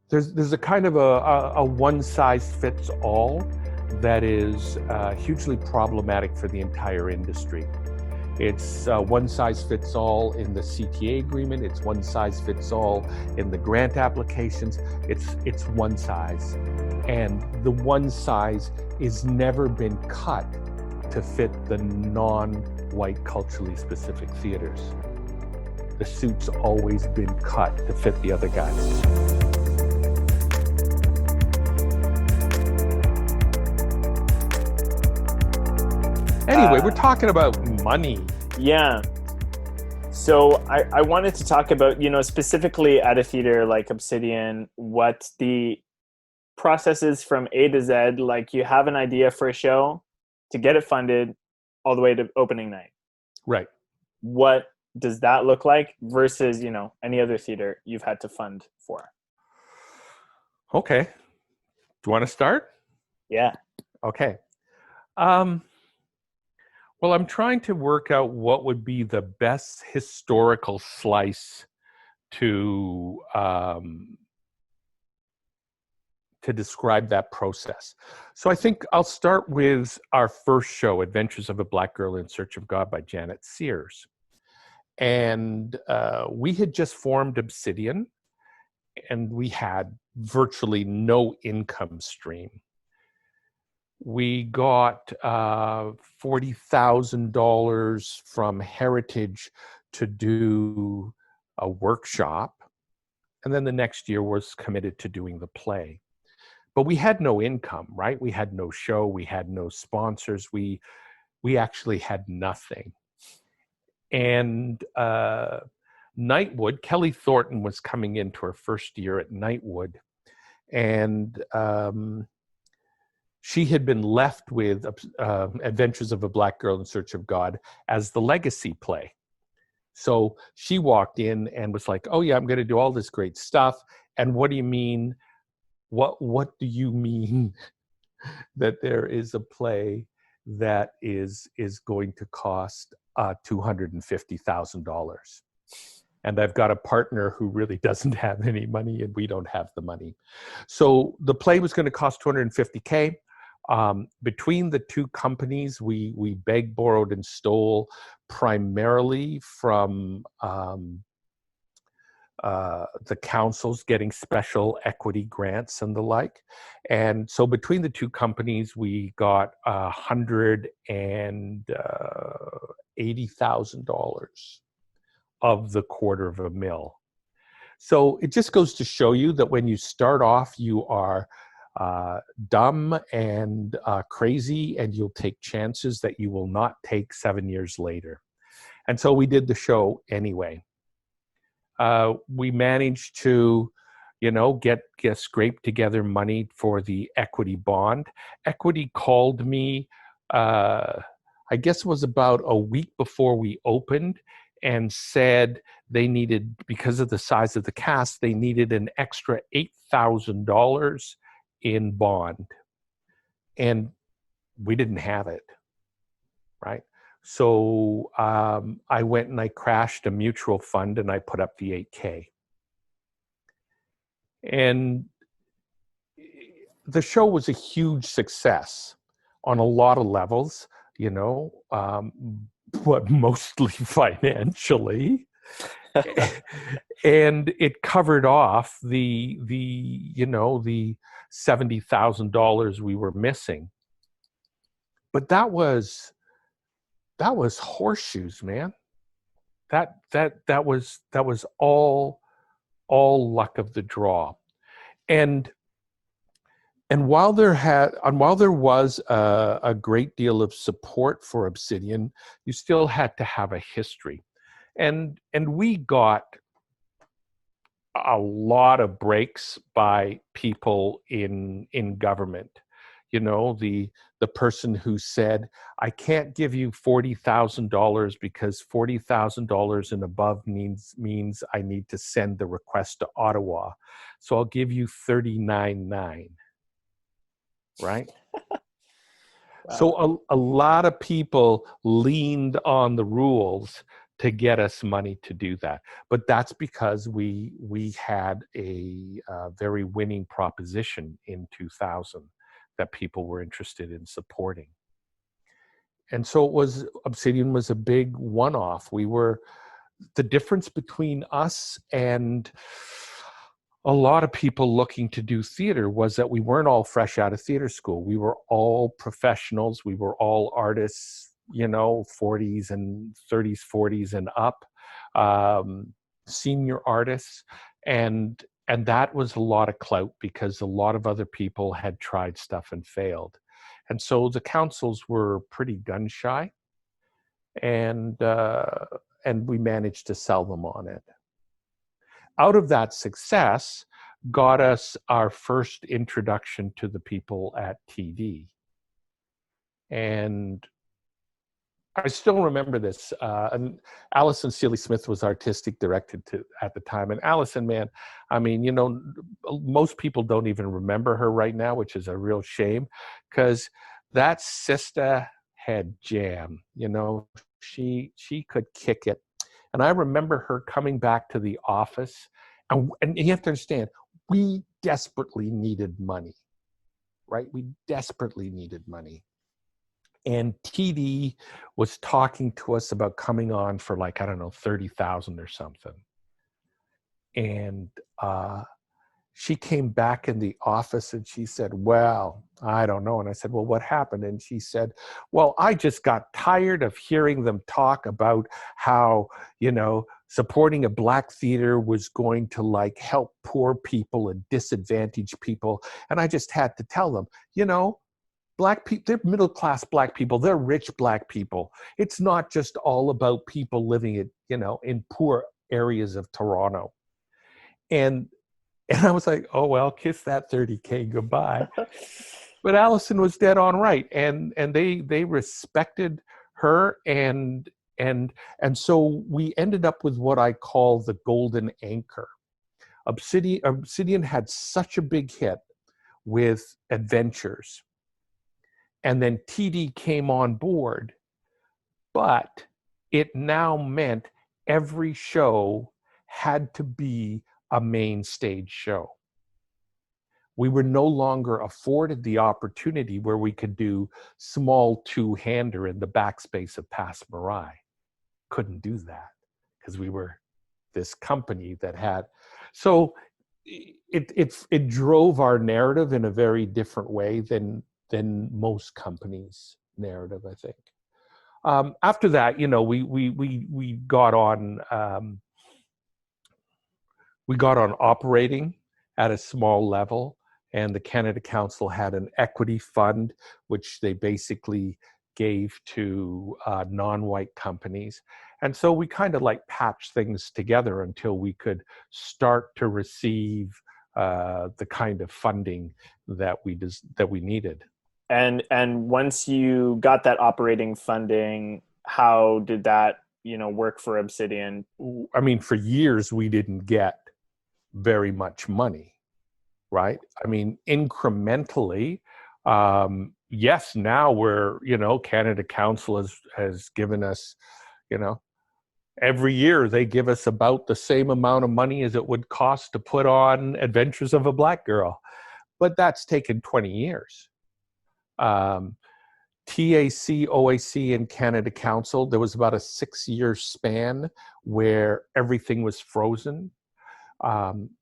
there's a kind of a one-size-fits-all that is hugely problematic for the entire industry. It's one-size-fits-all in the CTA agreement. It's one-size-fits-all in the grant applications. It's one size, and the one size is never been cut to fit the non-white culturally specific theaters. The suit's always been cut to fit the other guys. Anyway, we're talking about money. Yeah. So I wanted to talk about, specifically at a theater like Obsidian, what the process is from A to Z. Like, you have an idea for a show to get it funded all the way to opening night. Right. What does that look like versus, any other theater you've had to fund for? Okay. Do you want to start? Yeah. Okay. Well, I'm trying to work out what would be the best historical slice to describe that process. So I think I'll start with our first show, Adventures of a Black Girl in Search of God by Janet Sears. And we had just formed Obsidian, and we had virtually no income stream. We got $40,000 from Heritage to do a workshop. And then the next year was committed to doing the play. But we had no income, right? We had no show. We had no sponsors. We actually had nothing. And Nightwood, Kelly Thornton was coming into her first year at Nightwood. And she had been left with Adventures of a Black Girl in Search of God as the legacy play. So she walked in and was like, oh yeah, I'm going to do all this great stuff. And what do you mean? What do you mean that there is a play that is going to cost $250,000? And I've got a partner who really doesn't have any money, and we don't have the money. So the play was going to cost $250K. Between the two companies, we begged, borrowed, and stole primarily from the councils getting special equity grants and the like. And so between the two companies, we got $180,000 of the $250,000. So it just goes to show you that when you start off, you are dumb and crazy, and you'll take chances that you will not take 7 years later. And so we did the show anyway. We managed to, get scrape together money for the equity bond. Equity called me, I guess it was about a week before we opened, and said they needed, because of the size of the cast, they needed an extra $8,000 in bond, and we didn't have it, right? So I went and I crashed a mutual fund, and I put up the $8K. And the show was a huge success on a lot of levels, but mostly financially. And it covered off the $70,000 we were missing. But that was horseshoes, man. That was all luck of the draw. And while there was a great deal of support for Obsidian, you still had to have a history. And we got a lot of breaks by people in government. The person who said, I can't give you $40,000 because $40,000 and above means I need to send the request to Ottawa. So I'll give you $39,900. Right? Wow. So a lot of people leaned on the rules to get us money to do that. But that's because we had a very winning proposition in 2000 that people were interested in supporting. And so Obsidian was a big one-off. The difference between us and a lot of people looking to do theater was that we weren't all fresh out of theater school. We were all professionals. We were all artists, 40s and 30s, 40s and up, senior artists. And that was a lot of clout because a lot of other people had tried stuff and failed. And so the councils were pretty gun shy, and we managed to sell them on it. Out of that success got us our first introduction to the people at TD. And I still remember this. And Alison Seeley-Smith was artistic director at the time. And Alison, man, I mean, most people don't even remember her right now, which is a real shame, because that sister had jam. She could kick it. And I remember her coming back to the office, and you have to understand, we desperately needed money, right? We desperately needed money. And TD was talking to us about coming on for like, I don't know, 30,000 or something. And she came back in the office and she said, well, I don't know. And I said, well, what happened? And she said, well, I just got tired of hearing them talk about how, supporting a Black theater was going to like help poor people and disadvantaged people. And I just had to tell them, Black people, they're middle-class Black people, they're rich Black people. It's not just all about people living in poor areas of Toronto. And I was like, oh, well, kiss that 30K goodbye. But Alison was dead on right. And they respected her. And so we ended up with what I call the golden anchor. Obsidian had such a big hit with Adventures. And then TD came on board. But it now meant every show had to be a main stage show. We were no longer afforded the opportunity where we could do small two-hander in the backspace of Passe Muraille. Couldn't do that because we were this company that had. So it drove our narrative in a very different way than most companies' narrative, I think. After that, we got on. We got on operating at a small level, and the Canada Council had an equity fund, which they basically gave to non-white companies. And so we kind of like patched things together until we could start to receive the kind of funding that we needed. And once you got that operating funding, how did that work for Obsidian? I mean, for years we didn't get very much money, right? I mean, incrementally, yes, now we're, Canada Council has given us, every year they give us about the same amount of money as it would cost to put on Adventures of a Black Girl. But that's taken 20 years. TAC, OAC, and Canada Council, there was about a 6-year span where everything was frozen.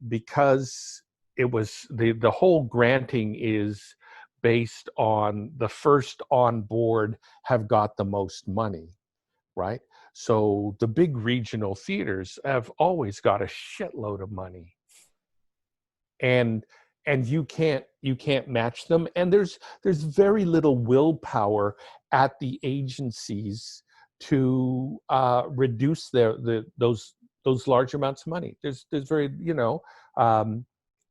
Because it was the whole granting is based on the first on board have got the most money, right? So the big regional theaters have always got a shitload of money, and you can't match them. And there's very little willpower at the agencies to reduce those large amounts of money. There's very,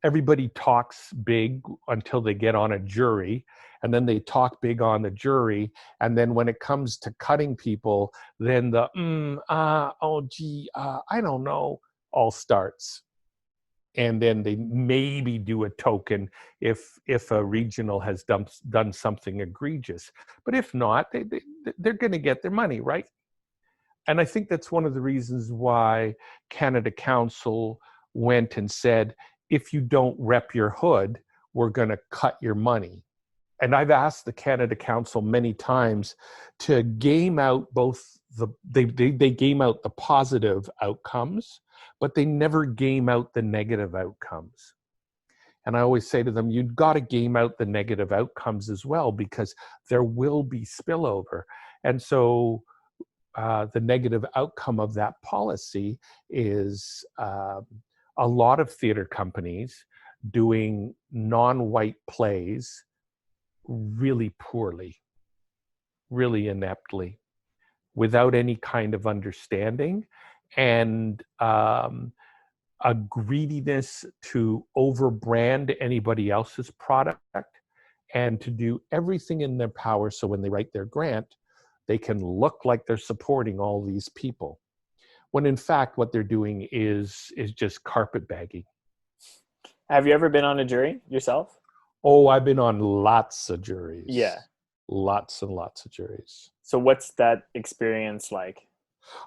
everybody talks big until they get on a jury, and then they talk big on the jury, and then when it comes to cutting people, then the I don't know all starts. And then they maybe do a token if a regional has done something egregious. But if not, they're going to get their money, right? And I think that's one of the reasons why Canada Council went and said, if you don't rep your hood, we're going to cut your money. And I've asked the Canada Council many times to game out both they game out the positive outcomes, but they never game out the negative outcomes. And I always say to them, you've got to game out the negative outcomes as well, because there will be spillover. And so the negative outcome of that policy is a lot of theater companies doing non-white plays really poorly, really ineptly, without any kind of understanding, and a greediness to overbrand anybody else's product and to do everything in their power so when they write their grant, they can look like they're supporting all these people, when in fact what they're doing is just carpetbagging. Have you ever been on a jury yourself? Oh, I've been on lots of juries. Yeah. Lots and lots of juries. So what's that experience like?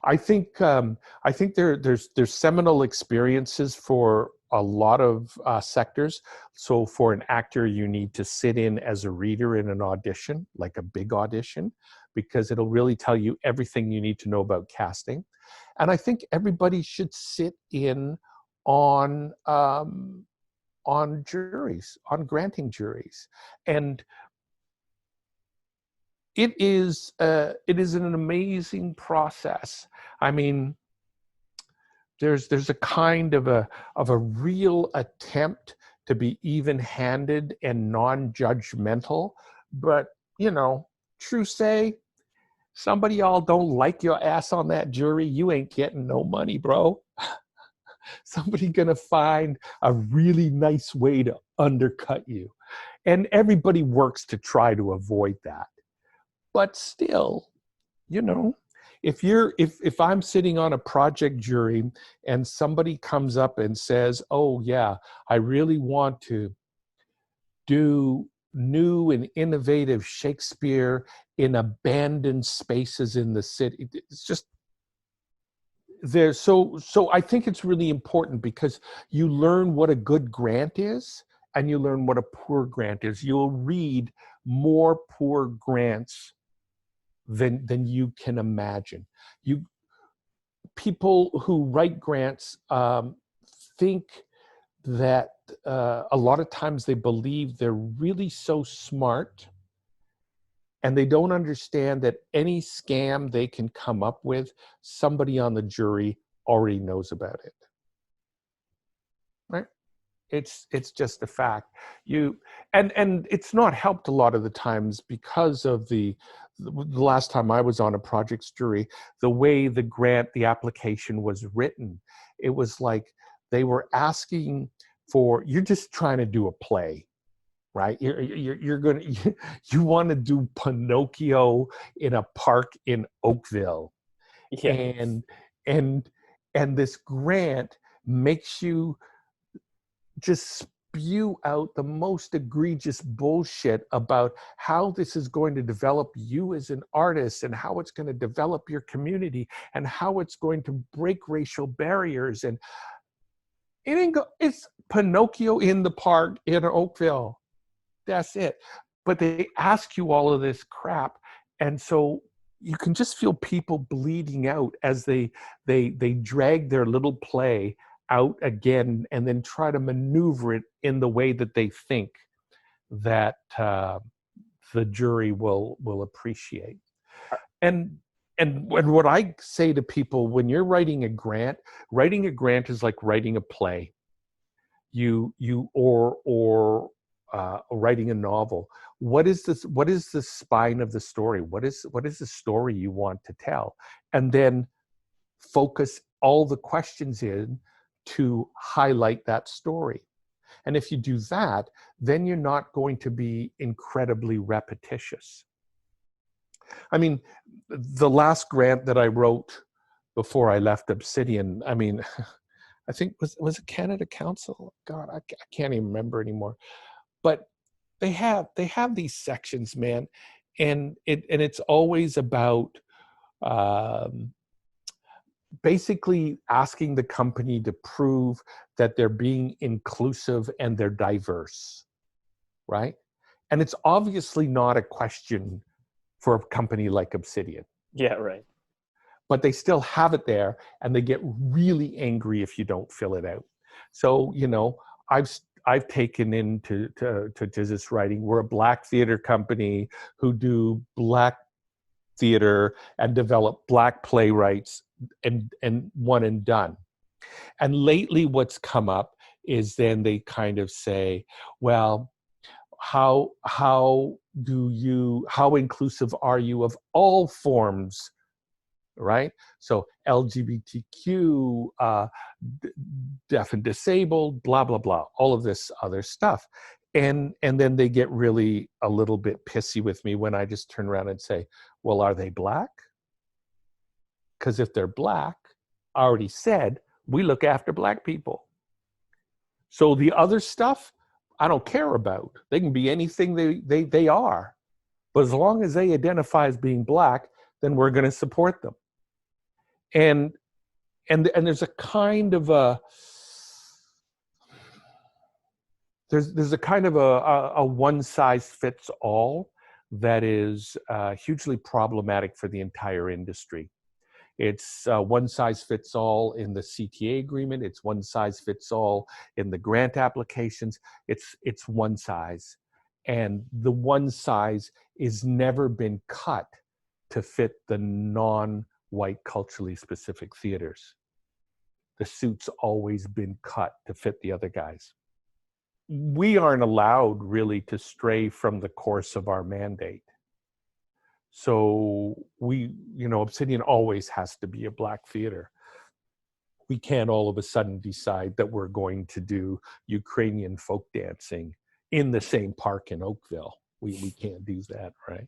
I think there's seminal experiences for a lot of sectors. So for an actor, you need to sit in as a reader in an audition, like a big audition, because it'll really tell you everything you need to know about casting. And I think everybody should sit in on juries, on granting juries. And it is an amazing process. I mean, there's a kind of a real attempt to be even-handed and non-judgmental, but you know, true say, somebody y'all don't like your ass on that jury, you ain't getting no money, bro. Somebody gonna find a really nice way to undercut you, and everybody works to try to avoid that. But still, you know, if I'm sitting on a project jury and somebody comes up and says, oh yeah, I really want to do new and innovative Shakespeare in abandoned spaces in the city, it's just there. So I think it's really important, because you learn what a good grant is and you learn what a poor grant is. You'll read more poor grants than you can imagine. People who write grants think that a lot of times they believe they're really so smart, and they don't understand that any scam they can come up with, somebody on the jury already knows about it. Right? It's just a fact. And it's not helped a lot of the times because of the last time I was on a projects jury, the way the application was written. It was like they were asking for, you're just trying to do a play, right? You're gonna you want to do Pinocchio in a park in Oakville, Yeah. and this grant makes you just spew out the most egregious bullshit about how this is going to develop you as an artist, and how it's going to develop your community, and how it's going to break racial barriers. And it's Pinocchio in the park in Oakville. That's it. But they ask you all of this crap, and so you can just feel people bleeding out as they drag their little play out again, and then try to maneuver it in the way that they think that the jury will appreciate. And what I say to people, when you're writing a grant is like writing a play. Or writing a novel. What is the spine of the story? What is the story you want to tell? And then focus all the questions in to highlight that story. And if you do that, then you're not going to be incredibly repetitious. I mean, the last grant that I wrote before I left Obsidian, I mean, I think was it Canada Council? God, I can't even remember anymore. But they have these sections, man, and it's always about basically asking the company to prove that they're being inclusive and they're diverse, right? And it's obviously not a question for a company like Obsidian. Yeah, right. But they still have it there, and they get really angry if you don't fill it out. So, I've taken into to this writing. We're a Black theater company who do Black theater and develop Black playwrights, and one and done. And lately what's come up is then they kind of say, well, how inclusive are you of all forms, right? So LGBTQ, deaf and disabled, blah, blah, blah, all of this other stuff. And then they get really a little bit pissy with me when I just turn around and say, well, are they Black? Because if they're Black, I already said, we look after Black people. So the other stuff, I don't care about. They can be anything they are. But as long as they identify as being Black, then we're going to support them. And there's a kind of a there's a kind of a one size fits all that is hugely problematic for the entire industry. It's one size fits all in the CTA agreement. It's one size fits all in the grant applications. It's one size, and the one size is never been cut to fit the non-white culturally specific theaters. The suit's always been cut to fit the other guys. We aren't allowed really to stray from the course of our mandate. So Obsidian always has to be a Black theater. We can't all of a sudden decide that we're going to do Ukrainian folk dancing in the same park in Oakville. We can't do that, right?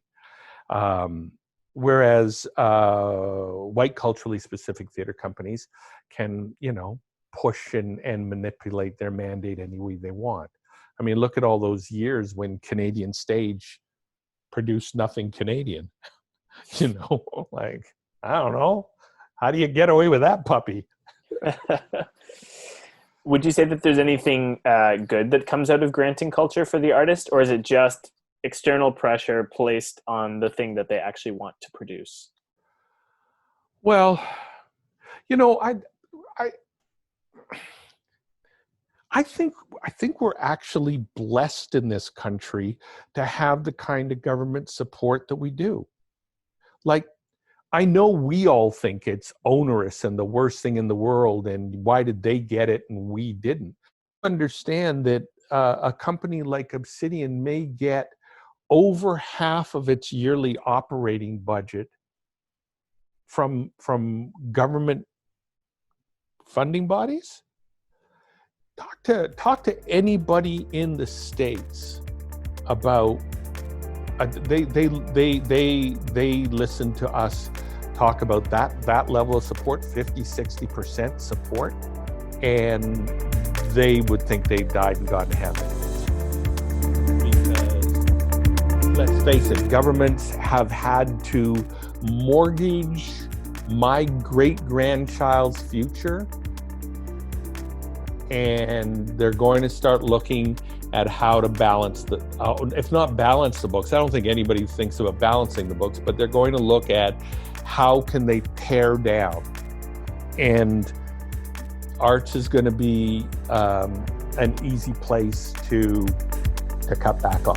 Whereas white culturally specific theater companies can, push and manipulate their mandate any way they want. I mean, look at all those years when Canadian Stage produced nothing Canadian. Like, I don't know. How do you get away with that puppy? Would you say that there's anything good that comes out of granting culture for the artist, or is it just external pressure placed on the thing that they actually want to produce? Well, I think we're actually blessed in this country to have the kind of government support that we do. Like, I know we all think it's onerous and the worst thing in the world, and why did they get it and we didn't? Understand that a company like Obsidian may get over half of its yearly operating budget from government funding bodies. Talk to anybody in the States about they listen to us talk about that level of support, 50-60% support, and they would think they've died and gone to heaven. Because let's face it, governments have had to mortgage my great-grandchild's future, and they're going to start looking at how to balance if not balance the books. I don't think anybody thinks about balancing the books, but they're going to look at how can they pare down. And arts is going to be an easy place to cut back on.